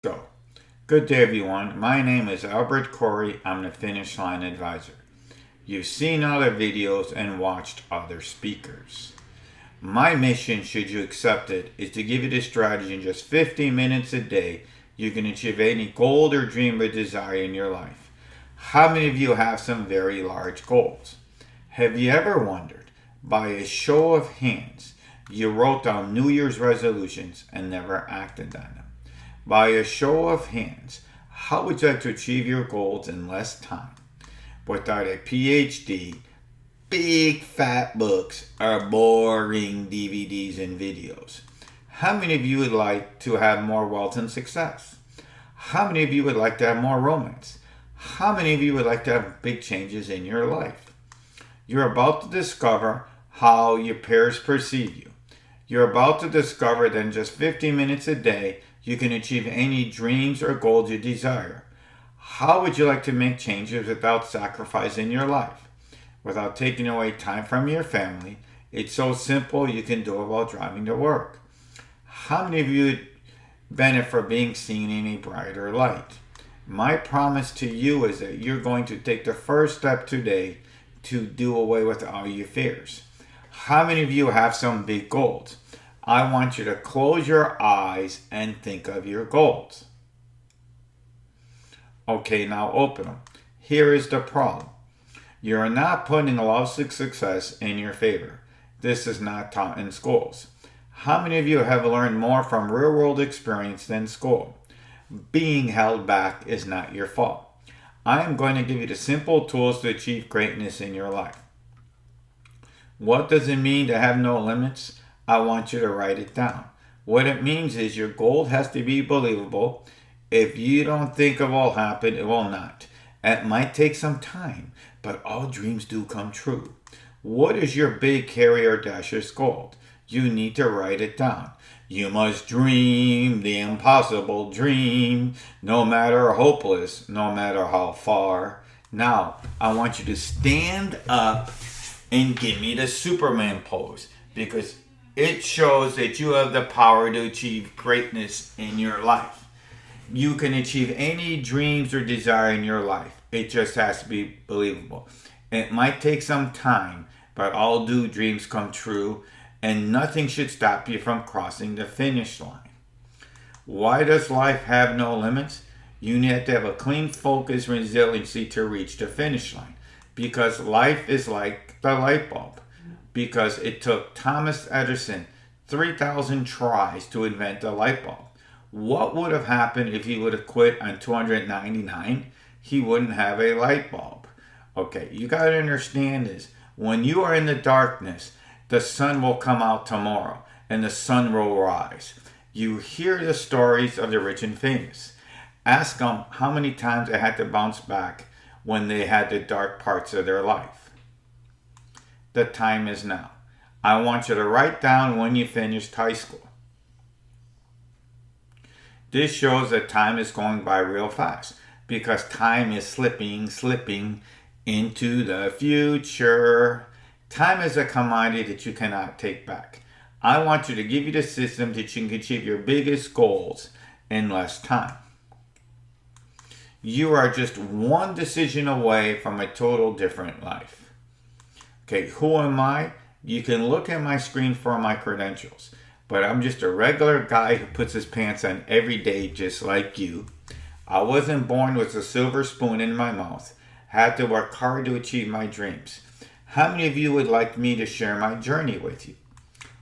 Go. Good day, everyone. My name is Albert Corey. I'm the Finish Line Advisor. You've seen other videos and watched other speakers. My mission, should you accept it, is to give you the strategy in just 15 minutes a day you can achieve any goal or dream or desire in your life. How many of you have some very large goals? Have you ever wondered, by a show of hands, you wrote down New Year's resolutions and never acted on them? By a show of hands, how would you like to achieve your goals in less time without a PhD, big fat books, or boring DVDs and videos? How many of you would like to have more wealth and success? How many of you would like to have more romance? How many of you would like to have big changes in your life? You're about to discover how your peers perceive you. You're about to discover that in just 15 minutes a day, you can achieve any dreams or goals you desire. How would you like to make changes without sacrificing your life? Without taking away time from your family? It's so simple you can do it while driving to work. How many of you would benefit from being seen in a brighter light? My promise to you is that you're going to take the first step today to do away with all your fears. How many of you have some big goals? I want you to close your eyes and think of your goals. Okay, now open them. Here is the problem. You're not putting laws of success in your favor. This is not taught in schools. How many of you have learned more from real-world experience than school? Being held back is not your fault. I am going to give you the simple tools to achieve greatness in your life. What does it mean to have no limits? I want you to write it down. What it means is your goal has to be believable. If you don't think it will happen, it will not. It might take some time, but all dreams do come true. What is your big, hairy, audacious goal? You need to write it down. You must dream the impossible dream, no matter hopeless, no matter how far. Now, I want you to stand up and give me the Superman pose, because it shows that you have the power to achieve greatness in your life. You can achieve any dreams or desire in your life. It just has to be believable. It might take some time, but all do dreams come true, and nothing should stop you from crossing the finish line. Why does life have no limits? You need to have a clean focus, resiliency to reach the finish line, because life is like the light bulb. Because it took Thomas Edison 3,000 tries to invent the light bulb. What would have happened if he would have quit on 299? He wouldn't have a light bulb. Okay, you got to understand this. When you are in the darkness, the sun will come out tomorrow and the sun will rise. You hear the stories of the rich and famous. Ask them how many times they had to bounce back when they had the dark parts of their life. The time is now. I want you to write down when you finished high school. This shows that time is going by real fast, because time is slipping into the future. Time is a commodity that you cannot take back. I want you to give you the system that you can achieve your biggest goals in less time. You are just one decision away from a total different life. Okay, who am I? You can look at my screen for my credentials, but I'm just a regular guy who puts his pants on every day just like you. I wasn't born with a silver spoon in my mouth. Had to work hard to achieve my dreams. How many of you would like me to share my journey with you?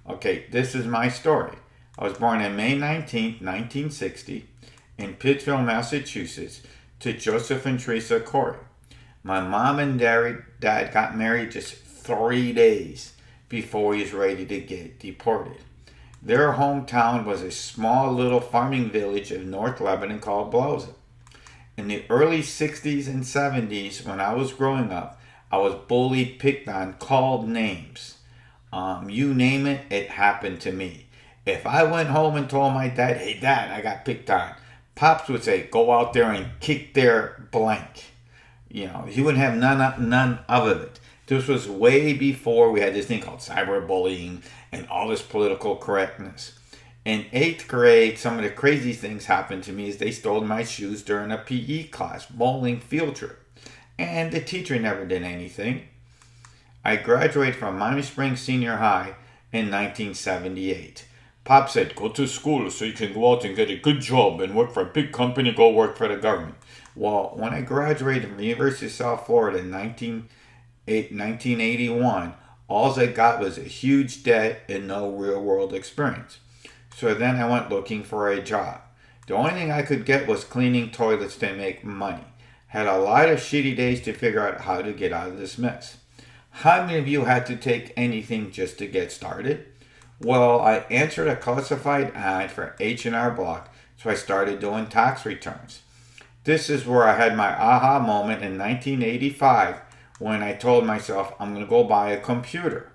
Okay, this is my story. I was born on May 19th, 1960 in Pittsfield, Massachusetts to Joseph and Teresa Corey. My mom and dad got married just 3 days before he was ready to get deported. Their hometown was a small little farming village of North Lebanon called Blauza. In the early 60s and 70s, when I was growing up, I was bullied, picked on, called names. You name it, it happened to me. If I went home and told my dad, "Hey dad, I got picked on," Pops would say, "Go out there and kick their blank." You know, he wouldn't have none of it. This was way before we had this thing called cyberbullying and all this political correctness. In 8th grade, some of the crazy things happened to me is they stole my shoes during a PE class, bowling field trip. And the teacher never did anything. I graduated from Miami Springs Senior High in 1978. Pop said, go to school so you can go out and get a good job and work for a big company, go work for the government. Well, when I graduated from the University of South Florida in 1981, all I got was a huge debt and no real world experience. So then I went looking for a job. The only thing I could get was cleaning toilets to make money. Had a lot of shitty days to figure out how to get out of this mess. How many of you had to take anything just to get started? Well, I answered a classified ad for H&R Block, so I started doing tax returns. This is where I had my aha moment in 1985 when I told myself I'm going to go buy a computer.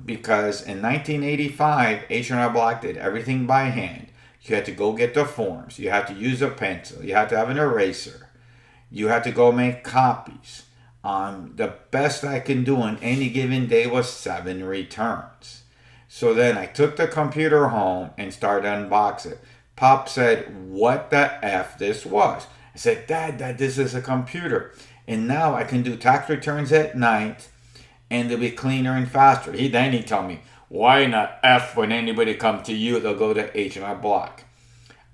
Because in 1985, H&R Block did everything by hand. You had to go get the forms. You had to use a pencil. You had to have an eraser. You had to go make copies. The best I can do on any given day was 7 returns. So then I took the computer home and started unboxing it. Pop said, what the F this was? I said, Dad, this is a computer. And now I can do tax returns at night and they'll be cleaner and faster. He told me, why not F when anybody come to you, they'll go to H&R Block.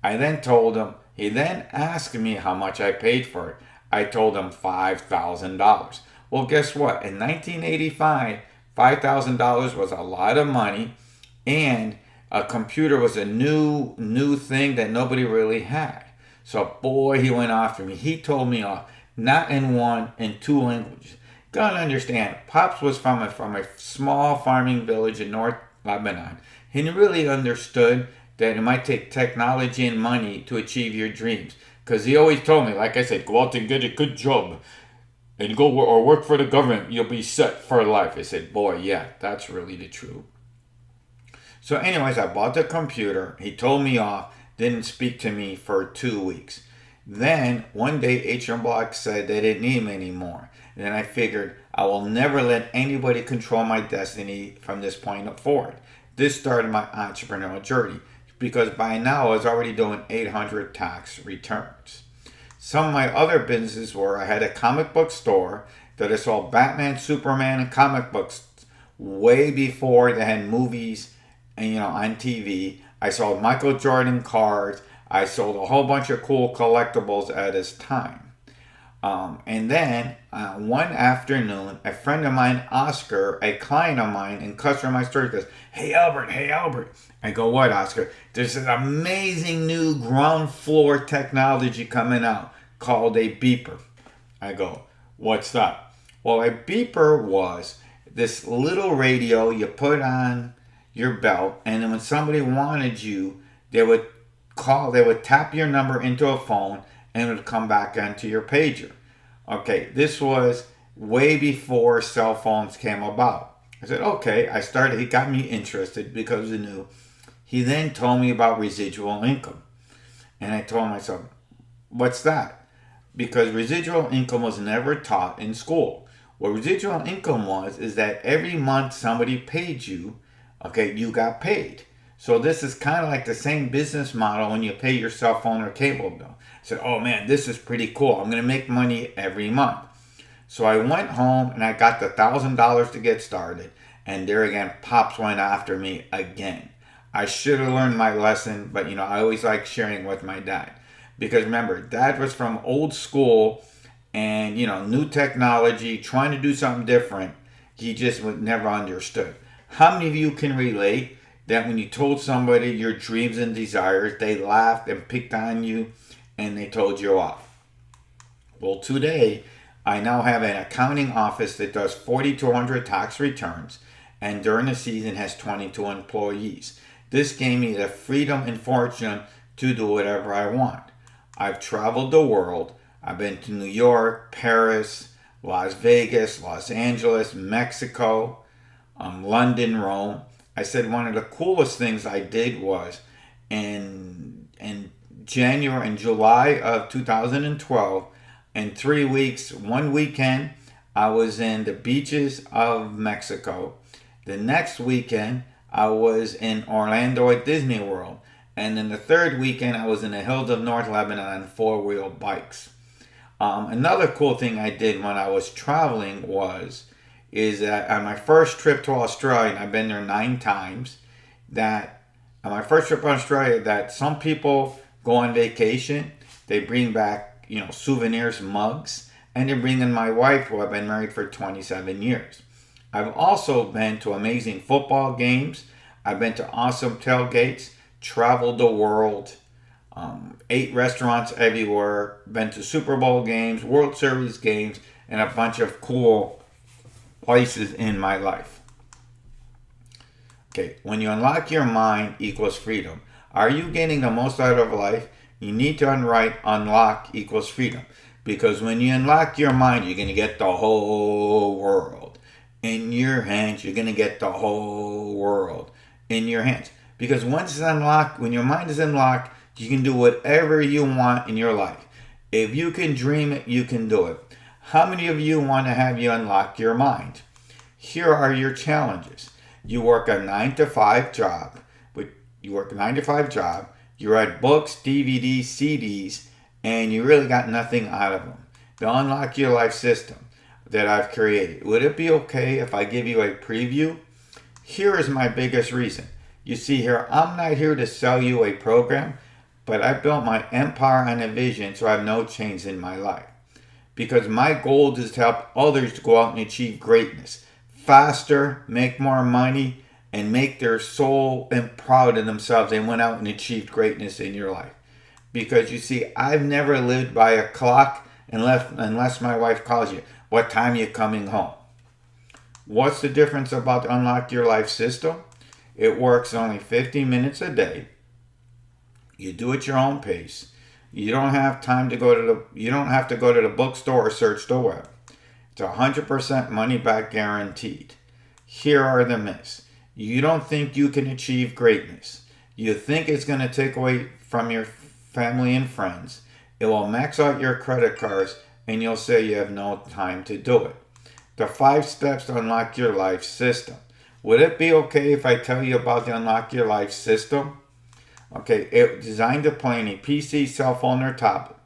I then told him, he then asked me how much I paid for it. I told him $5,000. Well, guess what? In 1985, $5,000 was a lot of money, and a computer was a new thing that nobody really had. So boy, he went after me. He told me off, not in one, in 2 languages. Gotta understand, Pops was from a small farming village in North Lebanon. He really understood that it might take technology and money to achieve your dreams. Because he always told me, like I said, go out and get a good job and go or work for the government. You'll be set for life. I said, boy, yeah, that's really the truth. So anyways, I bought the computer. He told me off, didn't speak to me for 2 weeks. Then one day H&R Block said they didn't need me anymore. And then I figured I will never let anybody control my destiny from this point forward. This started my entrepreneurial journey because by now I was already doing 800 tax returns. Some of my other businesses were I had a comic book store that I sold Batman, Superman, and comic books way before they had movies and on TV. I sold Michael Jordan cards. I sold a whole bunch of cool collectibles at his time. And then one afternoon, a friend of mine, Oscar, a client of mine and customer of my store, goes, hey Albert. I go, what, Oscar? There's an amazing new ground floor technology coming out called a beeper. I go, what's that? Well, a beeper was this little radio you put on your belt, and then when somebody wanted you, they would tap your number into a phone and it would come back onto your pager. Okay, this was way before cell phones came about. I said, okay, he got me interested because he knew. He then told me about residual income. And I told myself, what's that? Because residual income was never taught in school. What residual income is that every month somebody paid you, okay, you got paid. So this is kind of like the same business model when you pay your cell phone or cable bill. I said, oh man, this is pretty cool. I'm going to make money every month. So I went home and I got the $1,000 to get started. And there again, Pops went after me again. I should have learned my lesson, but I always like sharing with my dad. Because remember, Dad was from old school and, new technology, trying to do something different. He just never understood. How many of you can relate that when you told somebody your dreams and desires, they laughed and picked on you and they told you off? Well, today, I now have an accounting office that does 4,200 tax returns and during the season has 22 employees. This gave me the freedom and fortune to do whatever I want. I've traveled the world. I've been to New York, Paris, Las Vegas, Los Angeles, Mexico, London, Rome. I said one of the coolest things I did was in January and July of 2012, in 3 weeks, one weekend, I was in the beaches of Mexico. The next weekend, I was in Orlando at Disney World. And then the third weekend, I was in the hills of North Lebanon on four-wheel bikes. Another cool thing I did when I was traveling is that on my first trip to Australia, and I've been there 9 times, that on my first trip to Australia, that some people go on vacation, they bring back, souvenirs, mugs, and they bring in my wife, who I've been married for 27 years. I've also been to amazing football games. I've been to awesome tailgates, traveled the world, ate restaurants everywhere, been to Super Bowl games, World Series games, and a bunch of cool places in my life. Okay, when you unlock your mind equals freedom. Are you getting the most out of life? You need to unlock equals freedom. Because when you unlock your mind, you're going to get the whole world in your hands. You're going to get the whole world in your hands. Because once it's unlocked, when your mind is unlocked, you can do whatever you want in your life. If you can dream it, you can do it. How many of you want to have you unlock your mind? Here are your challenges. You work a 9-to-5 job. You read books, DVDs, CDs, and you really got nothing out of them. To unlock your life system that I've created. Would it be okay if I give you a preview? Here is my biggest reason. You see here, I'm not here to sell you a program, but I built my empire on a vision so I have no change in my life. Because my goal is to help others to go out and achieve greatness faster, make more money, and make their soul and proud of themselves. They went out and achieved greatness in your life. Because you see, I've never lived by a clock unless my wife calls you, what time you coming home? What's the difference about Unlock Your Life system? It works only 50 minutes a day. You do it your own pace. You don't have to go to the bookstore or search the web. It's 100% money back guaranteed. Here are the myths. You don't think you can achieve greatness. You think it's going to take away from your family and friends. It will max out your credit cards and you'll say you have no time to do it. The 5 steps to unlock your life system. Would it be okay if I tell you about the Unlock Your Life system? Okay, it's designed to play on a PC, cell phone, or tablet.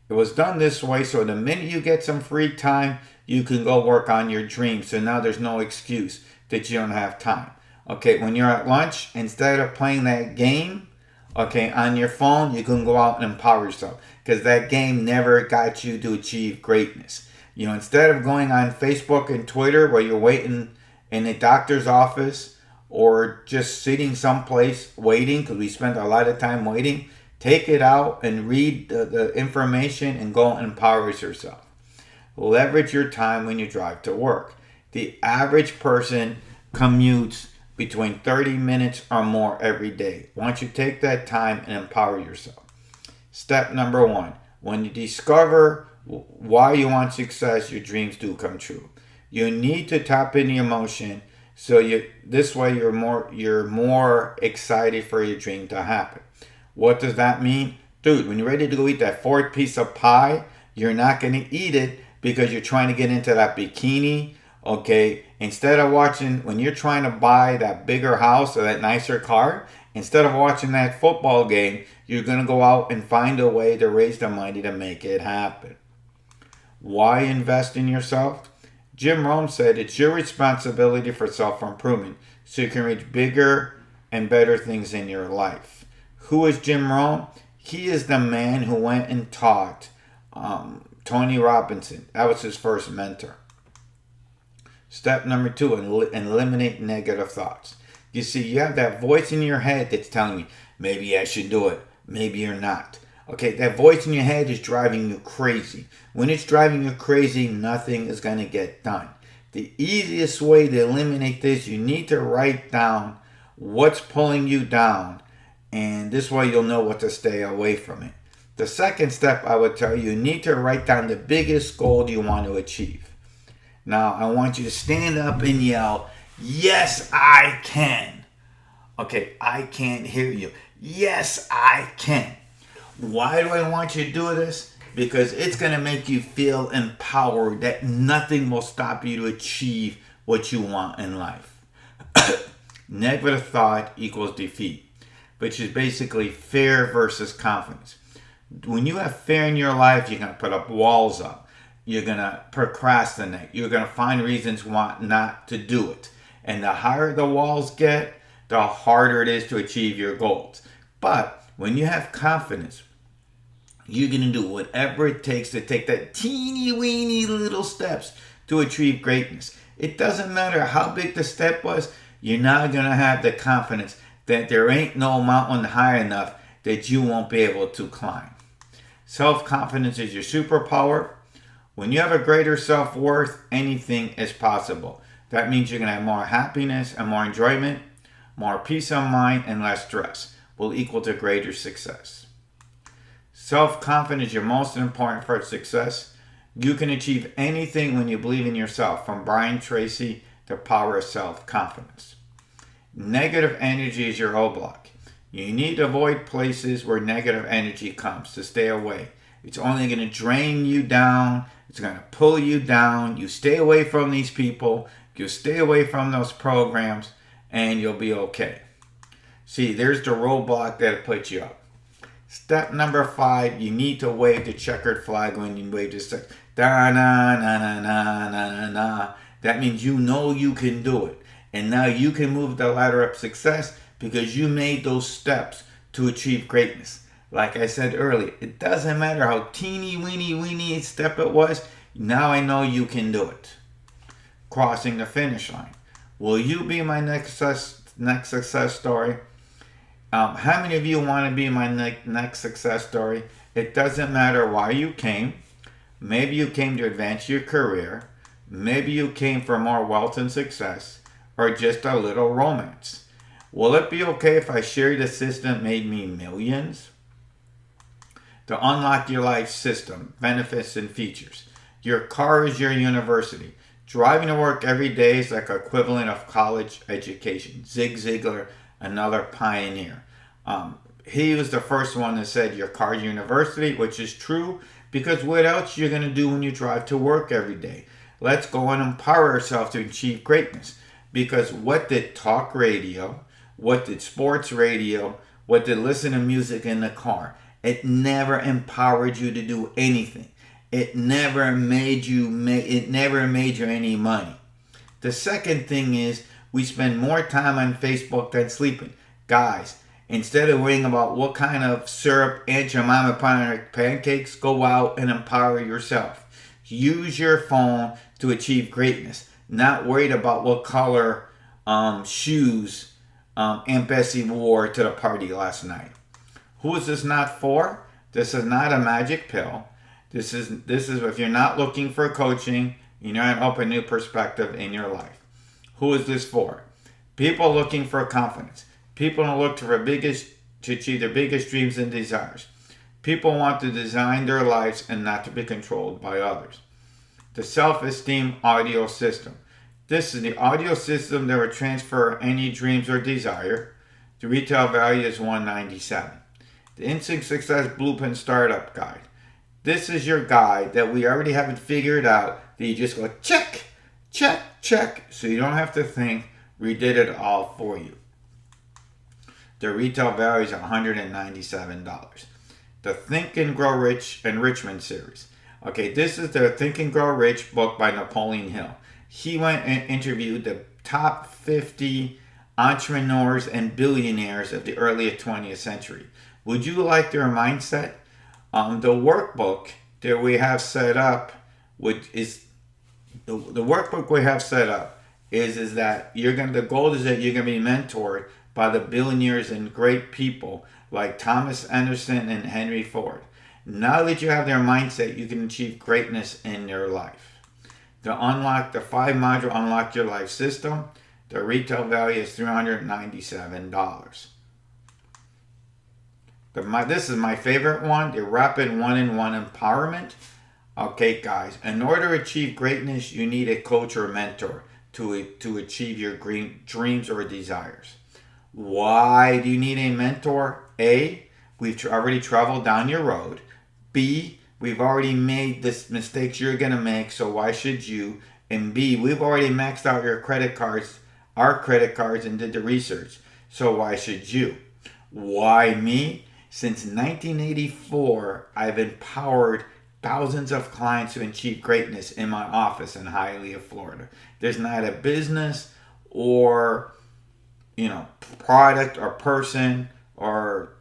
It was done this way so the minute you get some free time, you can go work on your dreams. So now there's no excuse that you don't have time. Okay, when you're at lunch, instead of playing that game, on your phone, you can go out and empower yourself. Because that game never got you to achieve greatness. Instead of going on Facebook and Twitter where you're waiting in the doctor's office or just sitting someplace waiting, because we spend a lot of time waiting, take it out and read the information and go and empower yourself. Leverage your time when you drive to work. The average person commutes between 30 minutes or more every day. Why don't you take that time and empower yourself? Step number 1. When you discover why you want success, your dreams do come true. You need to tap into emotion so this way you're more excited for your dream to happen. What does that mean? Dude, when you're ready to go eat that 4th piece of pie, you're not going to eat it because you're trying to get into that bikini. Okay, instead of when you're trying to buy that bigger house or that nicer car, instead of watching that football game, you're going to go out and find a way to raise the money to make it happen. Why invest in yourself? Jim Rohn said it's your responsibility for self-improvement so you can reach bigger and better things in your life. Who is Jim Rohn? He is the man who went and taught Tony Robinson. That was his first mentor. Step number 2, eliminate negative thoughts. You see, you have that voice in your head that's telling you, maybe I should do it, maybe you're not. Okay, that voice in your head is driving you crazy. When it's driving you crazy, nothing is going to get done. The easiest way to eliminate this, you need to write down what's pulling you down, and this way you'll know what to stay away from it. The second step I would tell you need to write down the biggest goal you want to achieve. Now, I want you to stand up and yell, yes, I can. Okay, I can't hear you. Yes, I can. Why do I want you to do this? Because it's going to make you feel empowered that nothing will stop you to achieve what you want in life. Negative thought equals defeat, which is basically fear versus confidence. When you have fear in your life, you're going to put up walls up. You're going to procrastinate. You're going to find reasons why not to do it. And the higher the walls get, the harder it is to achieve your goals. But when you have confidence, you're going to do whatever it takes to take that teeny weeny little steps to achieve greatness. It doesn't matter how big the step was, you're not going to have the confidence that there ain't no mountain high enough that you won't be able to climb. Self-confidence is your superpower. When you have a greater self-worth, anything is possible. That means you're going to have more happiness and more enjoyment, more peace of mind, and less stress will equal to greater success. Self-confidence is your most important for success. You can achieve anything when you believe in yourself, from Brian Tracy, The Power of Self-Confidence. Negative energy is your roadblock. You need to avoid places where negative energy comes to stay away. It's only going to drain you down. It's going to pull you down. You stay away from these people. You stay away from those programs, and you'll be okay. See, there's the roadblock that puts you up. Step number 5, you need to wave the checkered flag when you wave this. Da na na na na na na. That means you know you can do it. And now you can move the ladder up success because you made those steps to achieve greatness. Like I said earlier, it doesn't matter how teeny weeny step it was. Now I know you can do it. Crossing the finish line. Will you be my next success story? How many of you want to be my next success story? It doesn't matter why you came. Maybe you came to advance your career. Maybe you came for more wealth and success, or just a little romance. Will it be okay if I share the system that made me millions? To unlock your life system, benefits and features. Your car is your university. Driving to work every day is like equivalent of college education. Zig Ziglar, another pioneer. He was the first one that said your car is university, which is true, because what else you're going to do when you drive to work every day? Let's go and empower ourselves to achieve greatness. Because what did talk radio, what did sports radio, what did listen to music in the car? It never empowered you to do anything. It never made you any money. The second thing is we spend more time on Facebook than sleeping. Guys, instead of worrying about what kind of syrup Aunt Jemima put on her pancakes, go out and empower yourself. Use your phone to achieve greatness. Not worried about what color shoes Aunt Bessie wore to the party last night. Who is this not for? This is not a magic pill. This is if you're not looking for coaching, you're not open new perspective in your life. Who is this for? People looking for confidence. People who look to achieve their biggest dreams and desires. People want to design their lives and not to be controlled by others. The self-esteem audio system. This is the audio system that will transfer any dreams or desire. The retail value is $197. The Instant Success Blueprint Startup Guide. This is your guide that we already have it figured out. That you just go check, check, check. So you don't have to think. We did it all for you. The retail value is $197. The Think and Grow Rich Enrichment Series. Okay, this is the Think and Grow Rich book by Napoleon Hill. He went and interviewed the top 50 entrepreneurs and billionaires of the early 20th century. Would you like their mindset? The workbook that we have set up, which is the workbook we have set up, is that the goal is that you're going to be mentored by the billionaires and great people like Thomas Anderson and Henry Ford. Now that you have their mindset, you can achieve greatness in your life. The 5-module Unlock Your Life system, the retail value is $397. This is my favorite one, the Rapid 1-in-1 Empowerment. Okay, guys, in order to achieve greatness, you need a coach or mentor to achieve your dreams or desires. Why do you need a mentor? A, we've already traveled down your road. B, we've already made the mistakes you're going to make, so why should you? And B, we've already maxed out your credit cards our credit cards and did the research. So why should you? Why me? Since 1984, I've empowered thousands of clients to achieve greatness in my office in Hialeah, Florida. There's not a business or, product or person or,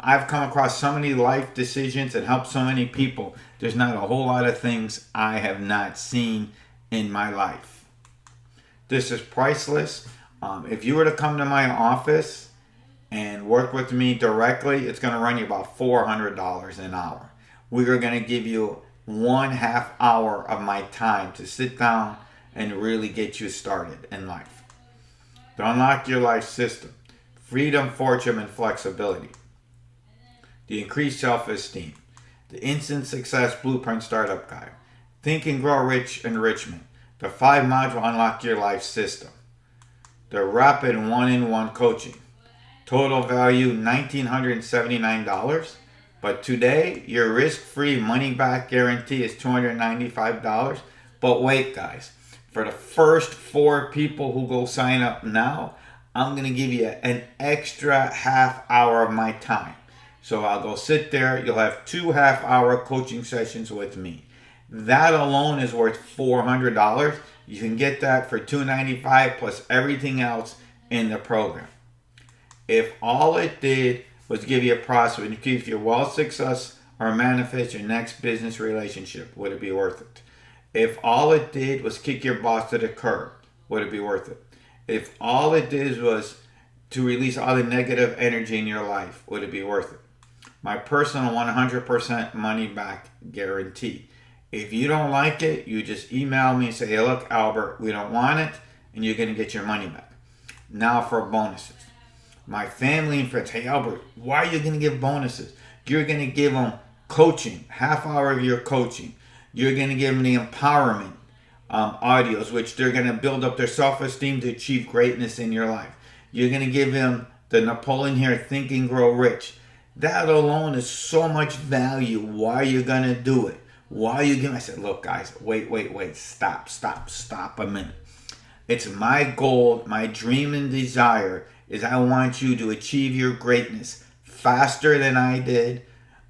I've come across so many life decisions and helped so many people. There's not a whole lot of things I have not seen in my life. This is priceless. If you were to come to my office and work with me directly, it's going to run you about $400 an hour. We are going to give you 1/2 hour of my time to sit down and really get you started in life. To unlock your life system, freedom, fortune, and flexibility. The increased self-esteem. The instant success blueprint startup guide. Think and grow rich enrichment. The 5-module unlock your life system. The rapid 1-in-1 coaching. Total value $1,979. But today, your risk-free money-back guarantee is $295. But wait, guys. For the first 4 people who go sign up now, I'm going to give you an extra 1/2 hour of my time. So I'll go sit there. You'll have 2 1/2-hour coaching sessions with me. That alone is worth $400. You can get that for $295 plus everything else in the program. If all it did was give you a process and keep your wealth, success, or manifest your next business relationship, would it be worth it? If all it did was kick your boss to the curb, would it be worth it? If all it did was to release all the negative energy in your life, would it be worth it? My personal 100% money back guarantee. If you don't like it, you just email me and say, hey, look, Albert, we don't want it, and you're going to get your money back. Now for bonuses. My family and friends, hey, Albert, why are you going to give bonuses? You're going to give them coaching, 1/2 hour of your coaching. You're going to give them the empowerment audios, which they're going to build up their self-esteem to achieve greatness in your life. You're going to give them the Napoleon Hill Think and Grow Rich. That alone is so much value. Why are you going to do it? Why are you giving? I said, look, guys, wait. Stop a minute. It's my goal, my dream and desire is I want you to achieve your greatness faster than I did.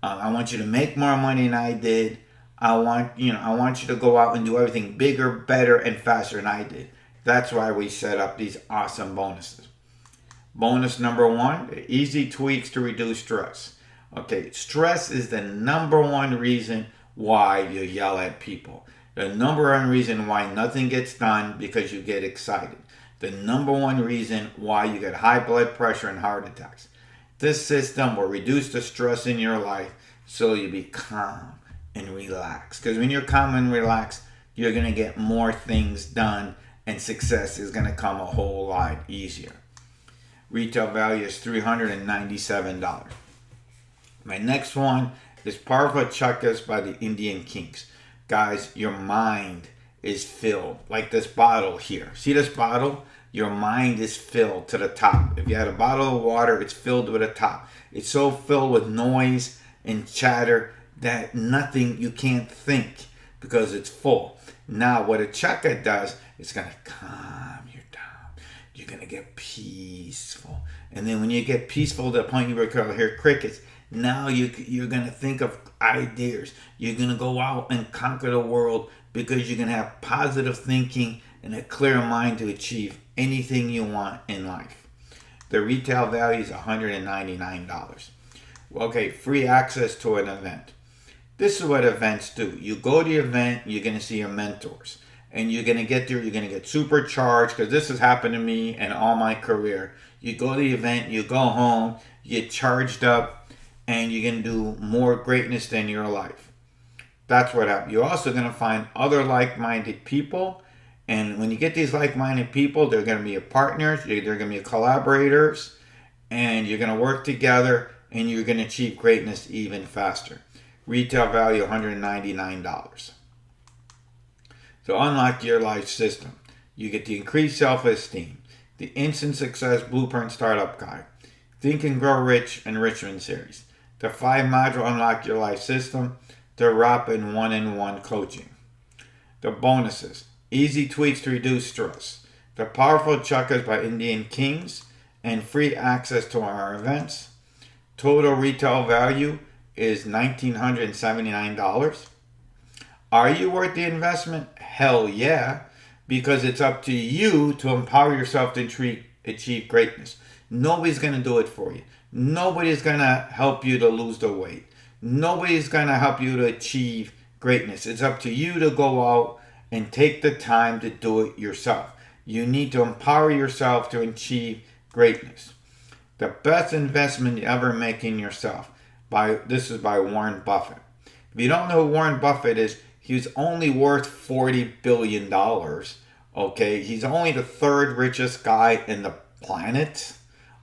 I want you to make more money than I did. I want you to go out and do everything bigger, better, and faster than I did. That's why we set up these awesome bonuses. Bonus number 1, easy tweaks to reduce stress. Okay, stress is the number 1 reason why you yell at people. The number 1 reason why nothing gets done because you get excited. The number 1 reason why you get high blood pressure and heart attacks. This system will reduce the stress in your life so you be calm and relaxed. Because when you're calm and relaxed, you're going to get more things done and success is going to come a whole lot easier. Retail value is $397. My next one is Powerful Chakras by the Indian Kings. Guys, your mind is filled. Like this bottle here. See this bottle? Your mind is filled to the top. If you had a bottle of water, it's filled with the top. It's so filled with noise and chatter that you can't think because it's full. Now, what a chakra does, it's going to calm you down. You're going to get peaceful. And then when you get peaceful to the point where you hear crickets, now you're going to think of ideas. You're going to go out and conquer the world because you're going to have positive thinking and a clear mind to achieve anything you want in life. The retail value is $199. Okay, free access to an event. This is what events do. You go to the event, you're going to see your mentors. And you're going to get there, you're going to get supercharged, because this has happened to me in all my career. You go to the event, you go home, you get charged up, and you're going to do more greatness than your life. That's what happens. You're also going to find other like-minded people. And when you get these like-minded people, they're going to be your partners, they're going to be your collaborators, and you're going to work together, and you're going to achieve greatness even faster. Retail value $199. To unlock your life system, you get the increased self-esteem, the instant success blueprint startup guide, Think and Grow Rich Enrichment series, the 5-module unlock your life system, the rapid 1-in-1 coaching. The bonuses, easy tweaks to reduce stress, The Powerful Chakras by Indian Kings, and free access to our events. Total retail value is $1,979. Are you worth the investment? Hell yeah, because it's up to you to empower yourself to achieve greatness. Nobody's going to do it for you. Nobody's going to help you to lose the weight. Nobody's going to help you to achieve greatness. It's up to you to go out and take the time to do it yourself. You need to empower yourself to achieve greatness. The best investment you ever make in yourself. This is by Warren Buffett. If you don't know who Warren Buffett is, he's only worth $40 billion. Okay, he's only the third richest guy in the planet.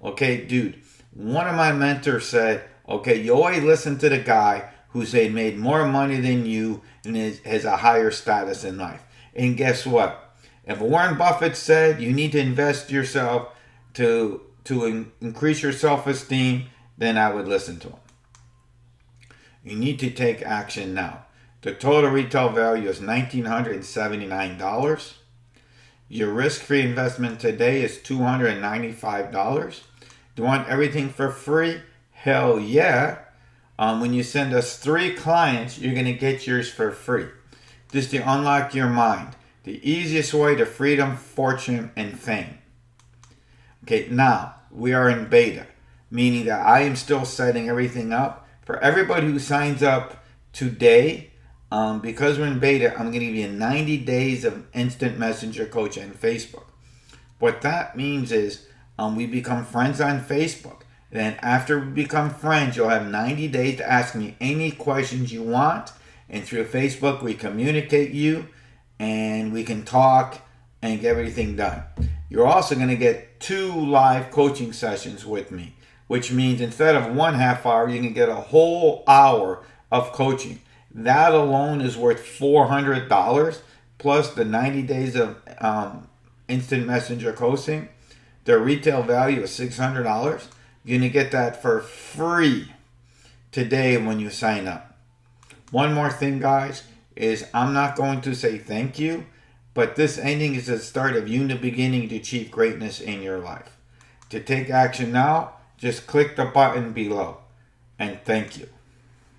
Okay, dude, one of my mentors said, okay, you always listen to the guy who's made more money than you and has a higher status in life. And guess what? If Warren Buffett said you need to invest yourself to increase your self-esteem, then I would listen to him. You need to take action now. The total retail value is $1,979. Your risk-free investment today is $295. Do you want everything for free? Hell yeah. When you send us 3 clients, you're going to get yours for free. Just to unlock your mind. The easiest way to freedom, fortune, and fame. Okay, now we are in beta, meaning that I am still setting everything up. For everybody who signs up today, because we're in beta, I'm going to give you 90 days of instant messenger coaching on Facebook. What that means is we become friends on Facebook. Then after we become friends, you'll have 90 days to ask me any questions you want. And through Facebook, we communicate you and we can talk and get everything done. You're also going to get 2 live coaching sessions with me, which means instead of 1 half hour, you can get a whole hour of coaching. That alone is worth $400 plus the 90 days of instant messenger coaching. The retail value is $600. You're going to get that for free today when you sign up. One more thing, guys, is I'm not going to say thank you, but this ending is the start of you beginning to achieve greatness in your life. To take action now, just click the button below. And thank you.